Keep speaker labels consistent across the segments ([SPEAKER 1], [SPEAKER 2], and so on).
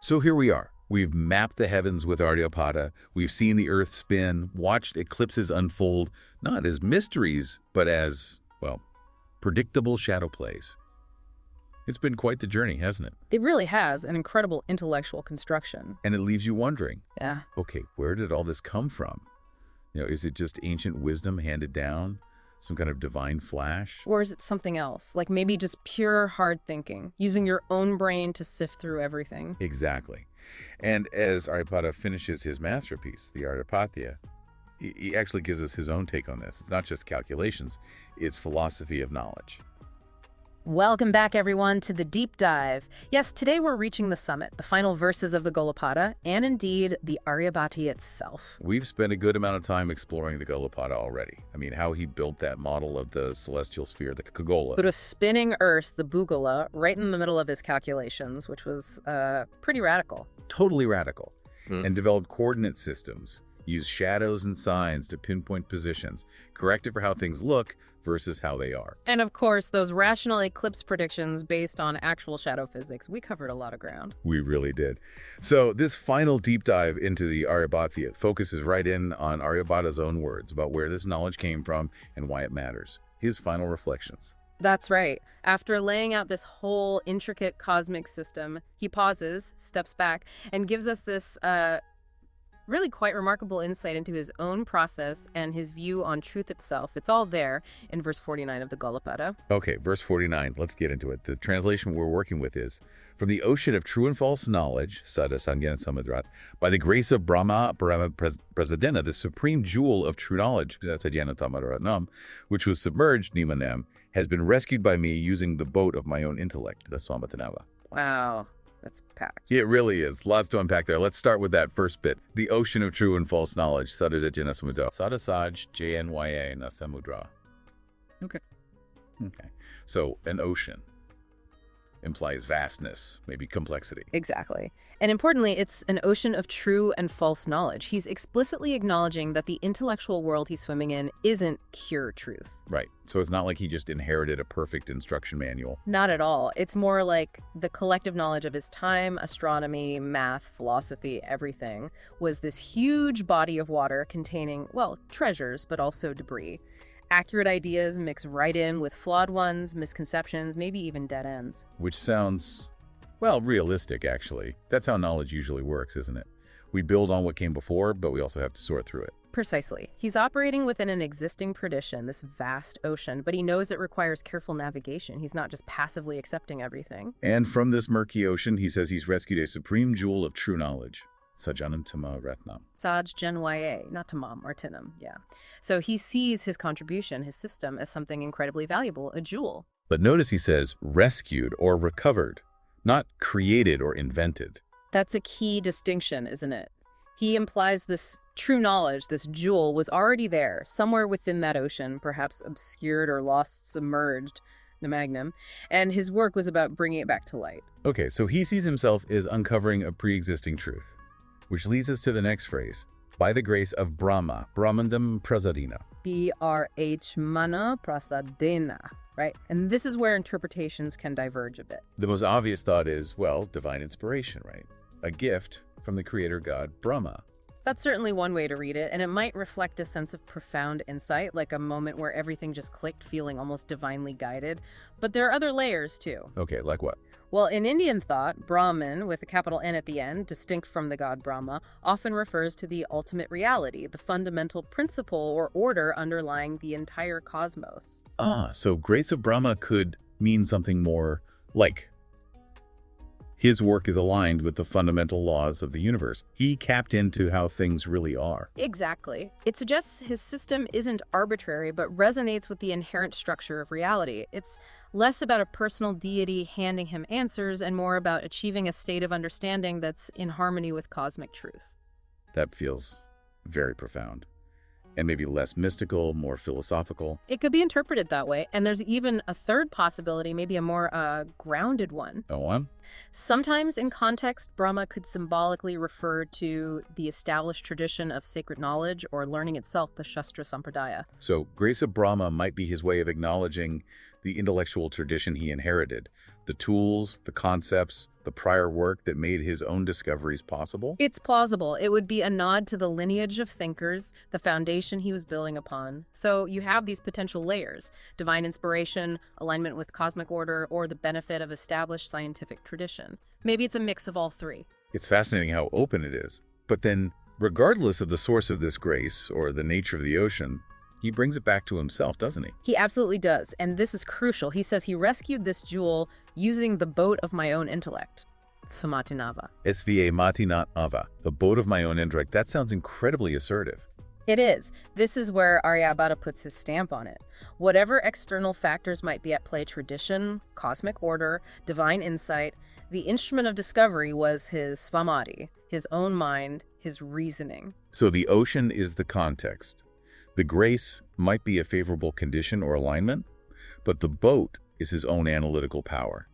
[SPEAKER 1] So here we are. We've mapped the heavens with Aryabhata. We've seen the Earth spin, watched eclipses unfold, not as mysteries, but as, well, predictable shadow plays. It's been quite the journey, hasn't it?
[SPEAKER 2] It really has an incredible intellectual construction.
[SPEAKER 1] And it leaves you wondering,
[SPEAKER 2] Yeah.
[SPEAKER 1] okay, where did all this come from? Is it just ancient wisdom handed down? Some kind of divine flash?
[SPEAKER 2] Or is it something else? Like maybe just pure hard thinking, using your own brain to sift through everything.
[SPEAKER 1] Exactly. And as Aryabhata finishes his masterpiece, the Aryabhatiya, he actually gives us his own take on this. It's not just calculations, it's philosophy of knowledge.
[SPEAKER 2] Welcome back, everyone, to the deep dive. Yes, today we're reaching the summit, the final verses of the Golapāda, and indeed the Aryabhatiya itself.
[SPEAKER 1] We've spent a good amount of time exploring the Golapāda already. I mean, how he built that model of the celestial sphere, the Kaggola.
[SPEAKER 2] Put a spinning Earth, the Bugala, right in the middle of his calculations, which was pretty radical.
[SPEAKER 1] Totally radical. And developed coordinate systems, used shadows and signs to pinpoint positions, corrected for how things look versus how they are.
[SPEAKER 2] And of course, those rational eclipse predictions based on actual shadow physics. We covered a lot of ground.
[SPEAKER 1] We really did. So this final deep dive into the Aryabhatiya focuses right in on Aryabhata's own words about where this knowledge came from and why it matters. His final reflections.
[SPEAKER 2] That's right. After laying out this whole intricate cosmic system, he pauses, steps back, and gives us this really quite remarkable insight into his own process and his view on truth itself. It's all there in verse 49 of the Golapāda.
[SPEAKER 1] Okay, verse 49, let's get into it. The translation we're working with is, from the ocean of true and false knowledge, Sadasajjñānasamudra, by the grace of Brahmā Prasādena, the supreme jewel of true knowledge, Sajjñānottamaṃ Ratnaṃ, which was submerged, Nimanam, has been rescued by me using the boat of my own intellect, the Svamatināvā.
[SPEAKER 2] Wow. That's packed.
[SPEAKER 1] It really is. Lots to unpack there. Let's start with that first bit. The ocean of true and false knowledge. Sadasajjñānasamudra. Sadasajjñānasamudra. Okay. So an ocean implies vastness, maybe complexity.
[SPEAKER 2] Exactly. And importantly, it's an ocean of true and false knowledge. He's explicitly acknowledging that the intellectual world he's swimming in isn't pure truth.
[SPEAKER 1] Right. So it's not like he just inherited a perfect instruction manual.
[SPEAKER 2] Not at all. It's more like the collective knowledge of his time, astronomy, math, philosophy, everything, was this huge body of water containing, well, treasures, but also debris. Accurate ideas mix right in with flawed ones, misconceptions, maybe even dead ends.
[SPEAKER 1] Which sounds, well, realistic, actually. That's how knowledge usually works, isn't it? We build on what came before, but we also have to sort through it.
[SPEAKER 2] Precisely. He's operating within an existing tradition, this vast ocean, but he knows it requires careful navigation. He's not just passively accepting everything.
[SPEAKER 1] And from this murky ocean, he says he's rescued a supreme jewel of true knowledge. Sajjñānottamaṃ Ratnaṃ.
[SPEAKER 2] Sajjñānottamaṃ, yeah. So he sees his contribution, his system, as something incredibly valuable, a jewel.
[SPEAKER 1] But notice he says rescued or recovered, not created or invented.
[SPEAKER 2] That's a key distinction, isn't it? He implies this true knowledge, this jewel, was already there, somewhere within that ocean, perhaps obscured or lost, submerged, Namagnum, and his work was about bringing it back to light.
[SPEAKER 1] Okay, so he sees himself as uncovering a pre-existing truth. Which leads us to the next phrase, by the grace of Brahmā, Brahmaṇaḥ Prasādena.
[SPEAKER 2] Brahmaṇaḥ Prasādena, right? And this is where interpretations can diverge a bit.
[SPEAKER 1] The most obvious thought is, well, divine inspiration, right? A gift from the creator god Brahma.
[SPEAKER 2] That's certainly one way to read it, and it might reflect a sense of profound insight, like a moment where everything just clicked, feeling almost divinely guided. But there are other layers, too.
[SPEAKER 1] Okay, like what?
[SPEAKER 2] Well, in Indian thought, Brahman, with a capital N at the end, distinct from the god Brahma, often refers to the ultimate reality, the fundamental principle or order underlying the entire cosmos.
[SPEAKER 1] So grace of Brahma could mean something more like his work is aligned with the fundamental laws of the universe. He tapped into how things really are.
[SPEAKER 2] Exactly. It suggests his system isn't arbitrary, but resonates with the inherent structure of reality. It's less about a personal deity handing him answers and more about achieving a state of understanding that's in harmony with cosmic truth.
[SPEAKER 1] That feels very profound. And maybe less mystical, more philosophical.
[SPEAKER 2] It could be interpreted that way. And there's even a third possibility, maybe a more grounded one.
[SPEAKER 1] Go on.
[SPEAKER 2] Sometimes in context, Brahma could symbolically refer to the established tradition of sacred knowledge or learning itself, the Shastra Sampradaya.
[SPEAKER 1] So grace of Brahma might be his way of acknowledging the intellectual tradition he inherited, The tools, the concepts, the prior work that made his own discoveries possible?
[SPEAKER 2] It's plausible. It would be a nod to the lineage of thinkers, the foundation he was building upon. So you have these potential layers: divine inspiration, alignment with cosmic order, or the benefit of established scientific tradition. Maybe it's a mix of all three.
[SPEAKER 1] It's fascinating how open it is. But then, regardless of the source of this grace or the nature of the ocean, he brings it back to himself, doesn't he?
[SPEAKER 2] He absolutely does, and this is crucial. He says he rescued this jewel using the boat of my own intellect. Svamatināvā.
[SPEAKER 1] Svamatināvā, the boat of my own intellect. That sounds incredibly assertive.
[SPEAKER 2] It is. This is where Aryabhata puts his stamp on it. Whatever external factors might be at play, tradition, cosmic order, divine insight, the instrument of discovery was his svamati, his own mind, his reasoning.
[SPEAKER 1] So the ocean is the context. The grace might be a favorable condition or alignment, but the boat is his own analytical power,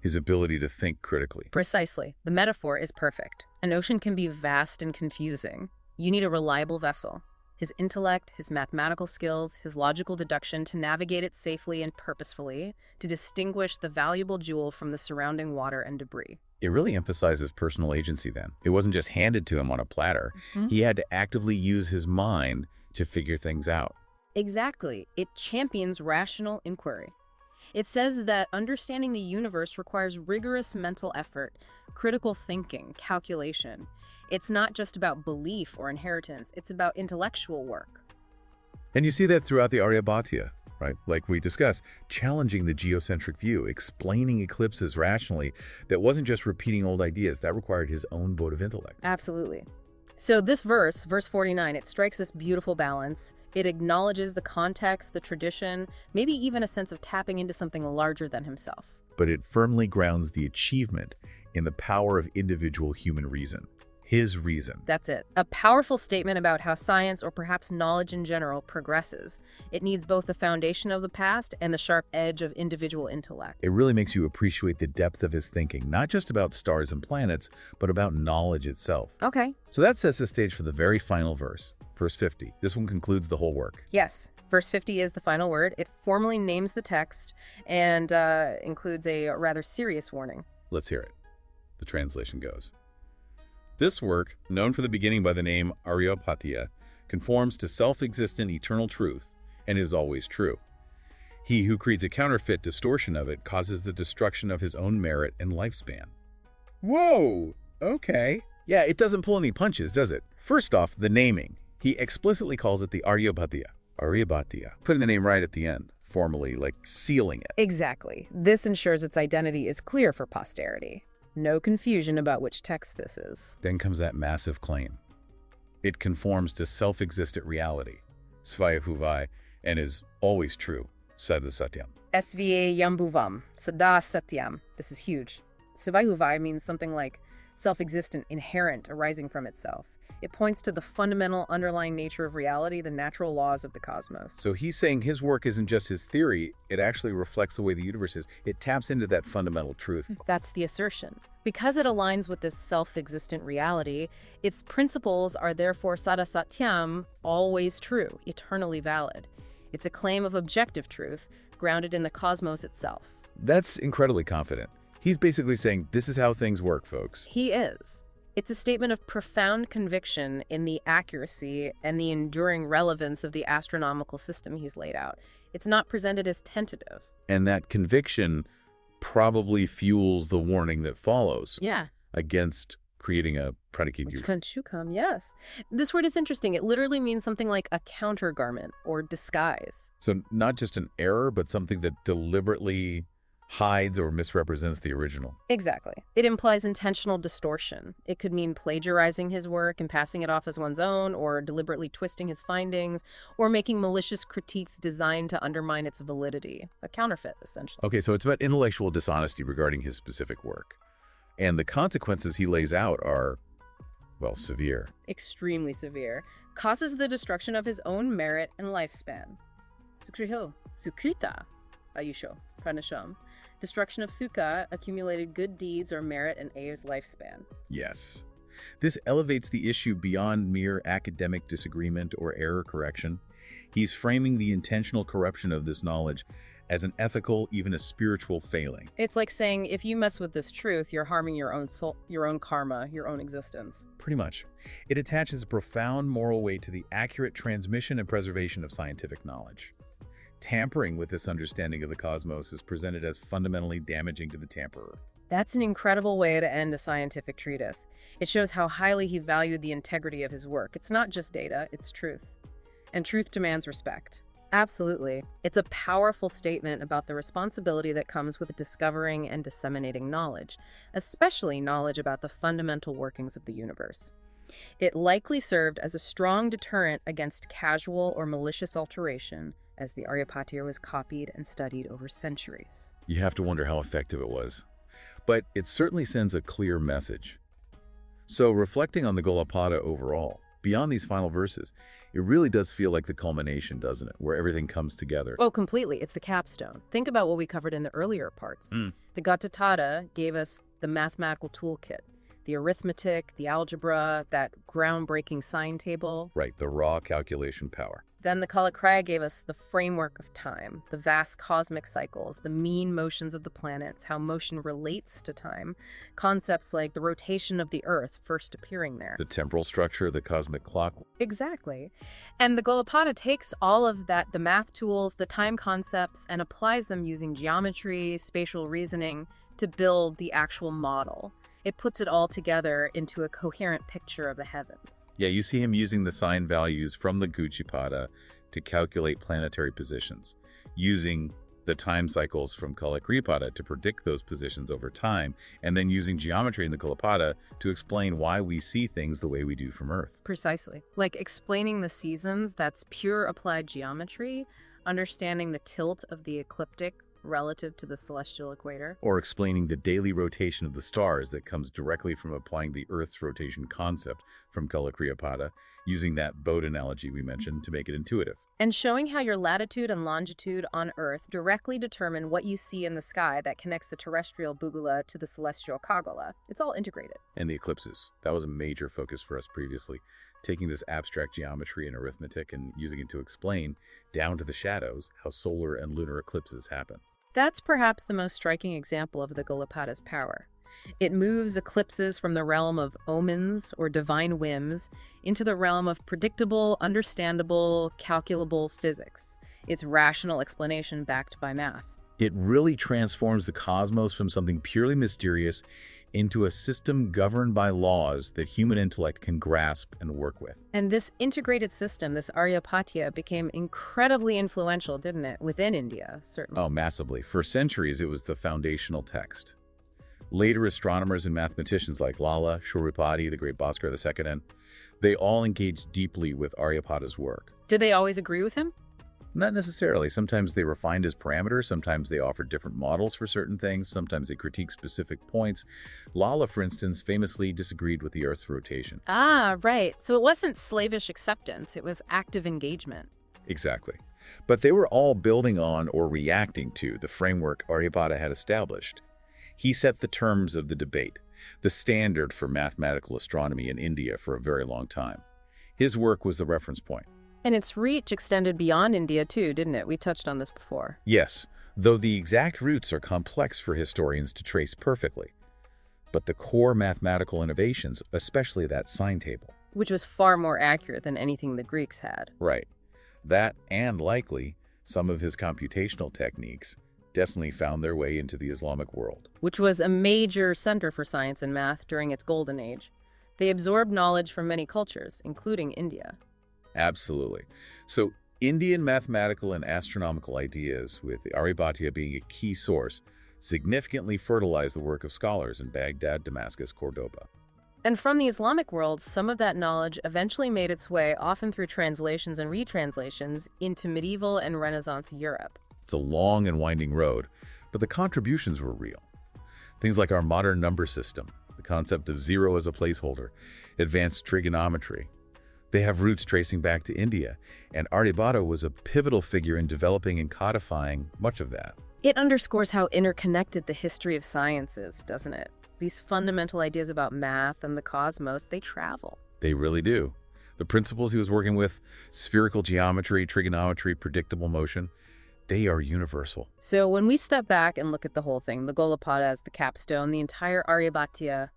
[SPEAKER 1] his ability to think critically.
[SPEAKER 2] Precisely. The metaphor is perfect. An ocean can be vast and confusing. You need a reliable vessel. His intellect, his mathematical skills, his logical deduction to navigate it safely and purposefully, to distinguish the valuable jewel from the surrounding water and debris.
[SPEAKER 1] It really emphasizes personal agency then. It wasn't just handed to him on a platter. He had to actively use his mind to figure things out.
[SPEAKER 2] Exactly. It champions rational inquiry. It says that understanding the universe requires rigorous mental effort, critical thinking, calculation. It's not just about belief or inheritance, it's about intellectual work.
[SPEAKER 1] And you see that throughout the Aryabhatiya, right? Like we discussed, challenging the geocentric view, explaining eclipses rationally. That wasn't just repeating old ideas, that required his own boat of intellect.
[SPEAKER 2] Absolutely. So this verse 49, it strikes this beautiful balance. It acknowledges the context, the tradition, maybe even a sense of tapping into something larger than himself.
[SPEAKER 1] But it firmly grounds the achievement in the power of individual human reason. His reason.
[SPEAKER 2] That's it. A powerful statement about how science, or perhaps knowledge in general, progresses. It needs both the foundation of the past and the sharp edge of individual intellect.
[SPEAKER 1] It really makes you appreciate the depth of his thinking, not just about stars and planets, but about knowledge itself.
[SPEAKER 2] Okay.
[SPEAKER 1] So that sets the stage for the very final verse, verse 50. This one concludes the whole work.
[SPEAKER 2] Yes. Verse 50 is the final word. It formally names the text and includes a rather serious warning.
[SPEAKER 1] Let's hear it. The translation goes: This work, known from the beginning by the name Aryabhatiya, conforms to self-existent eternal truth and is always true. He who creates a counterfeit distortion of it causes the destruction of his own merit and lifespan. Whoa! Okay. Yeah, it doesn't pull any punches, does it? First off, the naming. He explicitly calls it the Aryabhatiya. Aryabhatiya. Putting the name right at the end, formally, like sealing it.
[SPEAKER 2] Exactly. This ensures its identity is clear for posterity. No confusion about which text this is.
[SPEAKER 1] Then comes that massive claim. It conforms to self-existent reality, Svāyaṃbhuvaṃ, and is always true, Sadā Satyam.
[SPEAKER 2] Svāyaṃbhuvaṃ, Sadā Satyam. This is huge. Svāyaṃbhuvaṃ means something like self-existent, inherent, arising from itself. It points to the fundamental underlying nature of reality, the natural laws of the cosmos.
[SPEAKER 1] So he's saying his work isn't just his theory, it actually reflects the way the universe is. It taps into that fundamental truth.
[SPEAKER 2] That's the assertion. Because it aligns with this self-existent reality, its principles are therefore Sadā Satyam, always true, eternally valid. It's a claim of objective truth, grounded in the cosmos itself.
[SPEAKER 1] That's incredibly confident. He's basically saying, this is how things work, folks.
[SPEAKER 2] He is. It's a statement of profound conviction in the accuracy and the enduring relevance of the astronomical system he's laid out. It's not presented as tentative.
[SPEAKER 1] And that conviction probably fuels the warning that follows.
[SPEAKER 2] Yeah.
[SPEAKER 1] Against creating a Pratikañcukaṃ.
[SPEAKER 2] Pratikañcukaṃ, yes. This word is interesting. It literally means something like a countergarment or disguise.
[SPEAKER 1] So not just an error, but something that deliberately hides or misrepresents the original.
[SPEAKER 2] Exactly. It implies intentional distortion. It could mean plagiarizing his work and passing it off as one's own, or deliberately twisting his findings, or making malicious critiques designed to undermine its validity. A counterfeit, essentially.
[SPEAKER 1] Okay, so it's about intellectual dishonesty regarding his specific work. And the consequences he lays out are, well, severe.
[SPEAKER 2] Extremely severe. Causes the destruction of his own merit and lifespan. Sukriho. Sukrita. Ayusho. Pranasham. Destruction of sukha, accumulated good deeds or merit and Aya's lifespan.
[SPEAKER 1] Yes. This elevates the issue beyond mere academic disagreement or error correction. He's framing the intentional corruption of this knowledge as an ethical, even a spiritual failing.
[SPEAKER 2] It's like saying, if you mess with this truth, you're harming your own soul, your own karma, your own existence.
[SPEAKER 1] Pretty much. It attaches a profound moral weight to the accurate transmission and preservation of scientific knowledge. Tampering with this understanding of the cosmos is presented as fundamentally damaging to the tamperer.
[SPEAKER 2] That's an incredible way to end a scientific treatise. It shows how highly he valued the integrity of his work. It's not just data, it's truth. And truth demands respect. Absolutely. It's a powerful statement about the responsibility that comes with discovering and disseminating knowledge, especially knowledge about the fundamental workings of the universe. It likely served as a strong deterrent against casual or malicious alteration, as the Aryabhatiya was copied and studied over centuries.
[SPEAKER 1] You have to wonder how effective it was. But it certainly sends a clear message. So reflecting on the Golapāda overall, beyond these final verses, it really does feel like the culmination, doesn't it? Where everything comes together.
[SPEAKER 2] Oh, completely. It's the capstone. Think about what we covered in the earlier parts. The Golapāda gave us the mathematical toolkit, the arithmetic, the algebra, that groundbreaking sine table.
[SPEAKER 1] Right, the raw calculation power.
[SPEAKER 2] Then the Golapāda gave us the framework of time, the vast cosmic cycles, the mean motions of the planets, how motion relates to time, concepts like the rotation of the Earth first appearing there.
[SPEAKER 1] The temporal structure, the cosmic clock.
[SPEAKER 2] Exactly. And the Golapāda takes all of that, the math tools, the time concepts, and applies them using geometry, spatial reasoning, to build the actual model. It puts it all together into a coherent picture of the heavens.
[SPEAKER 1] Yeah, you see him using the sign values from the Golapāda to calculate planetary positions, using the time cycles from Aryabhata to predict those positions over time, and then using geometry in the Golapāda to explain why we see things the way we do from Earth.
[SPEAKER 2] Precisely. Like explaining the seasons, that's pure applied geometry, understanding the tilt of the ecliptic relative to the celestial equator.
[SPEAKER 1] Or explaining the daily rotation of the stars that comes directly from applying the Earth's rotation concept from Aryabhata, using that boat analogy we mentioned to make it intuitive.
[SPEAKER 2] And showing how your latitude and longitude on Earth directly determine what you see in the sky that connects the terrestrial bugula to the celestial kagala. It's all integrated.
[SPEAKER 1] And the eclipses. That was a major focus for us previously, taking this abstract geometry and arithmetic and using it to explain, down to the shadows, how solar and lunar eclipses happen.
[SPEAKER 2] That's perhaps the most striking example of the Golapāda's power. It moves eclipses from the realm of omens or divine whims into the realm of predictable, understandable, calculable physics. It's rational explanation backed by math.
[SPEAKER 1] It really transforms the cosmos from something purely mysterious into a system governed by laws that human intellect can grasp and work with.
[SPEAKER 2] And this integrated system, this Aryabhatiya, became incredibly influential, didn't it? Within India, certainly.
[SPEAKER 1] Oh, massively. For centuries, it was the foundational text. Later astronomers and mathematicians like Lala, Shaurapati, the great Bhaskara II, they all engaged deeply with Aryabhata's work.
[SPEAKER 2] Did they always agree with him?
[SPEAKER 1] Not necessarily. Sometimes they refined his parameters, sometimes they offered different models for certain things, sometimes they critiqued specific points. Lala, for instance, famously disagreed with the Earth's rotation.
[SPEAKER 2] Ah, right. So it wasn't slavish acceptance, it was active engagement.
[SPEAKER 1] Exactly. But they were all building on or reacting to the framework Aryabhata had established. He set the terms of the debate, the standard for mathematical astronomy in India for a very long time. His work was the reference point.
[SPEAKER 2] And its reach extended beyond India too, didn't it? We touched on this before.
[SPEAKER 1] Yes, though the exact roots are complex for historians to trace perfectly. But the core mathematical innovations, especially that sine table.
[SPEAKER 2] Which was far more accurate than anything the Greeks had.
[SPEAKER 1] Right. That, and likely, some of his computational techniques definitely found their way into the Islamic world.
[SPEAKER 2] Which was a major center for science and math during its golden age. They absorbed knowledge from many cultures, including India.
[SPEAKER 1] Absolutely. So Indian mathematical and astronomical ideas, with the Aryabhatiya being a key source, significantly fertilized the work of scholars in Baghdad, Damascus, Cordoba.
[SPEAKER 2] And from the Islamic world, some of that knowledge eventually made its way, often through translations and retranslations, into medieval and Renaissance Europe.
[SPEAKER 1] It's a long and winding road, but the contributions were real. Things like our modern number system, the concept of zero as a placeholder, advanced trigonometry. They have roots tracing back to India, and Aryabhata was a pivotal figure in developing and codifying much of that.
[SPEAKER 2] It underscores how interconnected the history of science is, doesn't it? These fundamental ideas about math and the cosmos, they travel.
[SPEAKER 1] They really do. The principles he was working with, spherical geometry, trigonometry, predictable motion, They are universal.
[SPEAKER 2] So when we step back and look at the whole thing, the Golapāda as the capstone, the entire Aryabhatiya,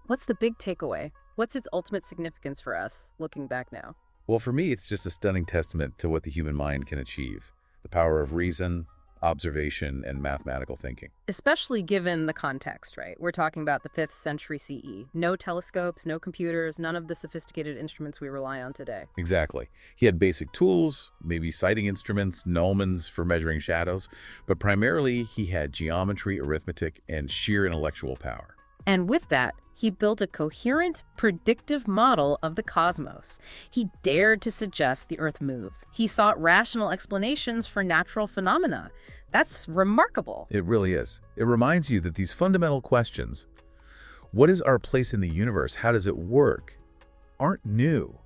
[SPEAKER 2] what's the big takeaway? What's its ultimate significance for us, looking back now?
[SPEAKER 1] Well, for me, it's just a stunning testament to what the human mind can achieve. The power of reason, observation, and mathematical thinking.
[SPEAKER 2] Especially given the context, right? We're talking about the 5th century CE. No telescopes, no computers, none of the sophisticated instruments we rely on today.
[SPEAKER 1] Exactly. He had basic tools, maybe sighting instruments, gnomons for measuring shadows, but primarily he had geometry, arithmetic, and sheer intellectual power.
[SPEAKER 2] And with that, he built a coherent, predictive model of the cosmos. He dared to suggest the Earth moves. He sought rational explanations for natural phenomena. That's remarkable.
[SPEAKER 1] It really is. It reminds you that these fundamental questions, what is our place in the universe, how does it work, aren't new.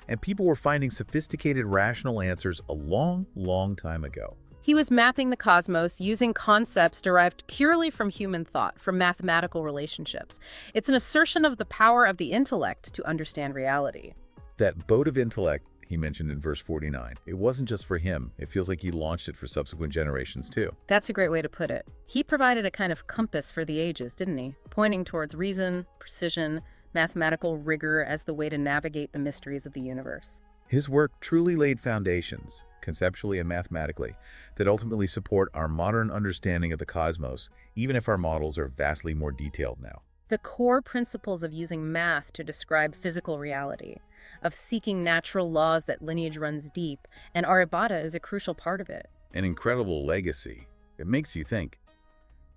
[SPEAKER 1] And people were finding sophisticated, rational answers a long, long time ago.
[SPEAKER 2] He was mapping the cosmos using concepts derived purely from human thought, from mathematical relationships. It's an assertion of the power of the intellect to understand reality.
[SPEAKER 1] That boat of intellect he mentioned in verse 49, it wasn't just for him. It feels like he launched it for subsequent generations too.
[SPEAKER 2] That's a great way to put it. He provided a kind of compass for the ages, didn't he? Pointing towards reason, precision, mathematical rigor as the way to navigate the mysteries of the universe.
[SPEAKER 1] His work truly laid foundations, conceptually and mathematically, that ultimately support our modern understanding of the cosmos, even if our models are vastly more detailed now.
[SPEAKER 2] The core principles of using math to describe physical reality, of seeking natural laws that lineage runs deep, and Aryabhata is a crucial part of it.
[SPEAKER 1] An incredible legacy. It makes you think,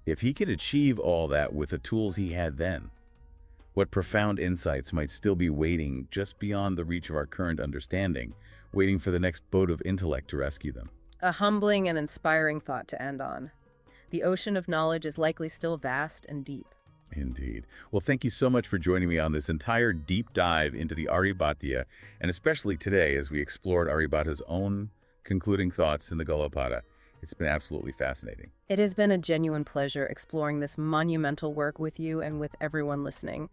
[SPEAKER 1] if he could achieve all that with the tools he had then, what profound insights might still be waiting just beyond the reach of our current understanding, waiting for the next boat of intellect to rescue them.
[SPEAKER 2] A humbling and inspiring thought to end on. The ocean of knowledge is likely still vast and deep.
[SPEAKER 1] Indeed. Well, thank you so much for joining me on this entire deep dive into the Aryabhatiya, and especially today as we explored Aryabhata's own concluding thoughts in the Golapāda. It's been absolutely fascinating.
[SPEAKER 2] It has been a genuine pleasure exploring this monumental work with you and with everyone listening.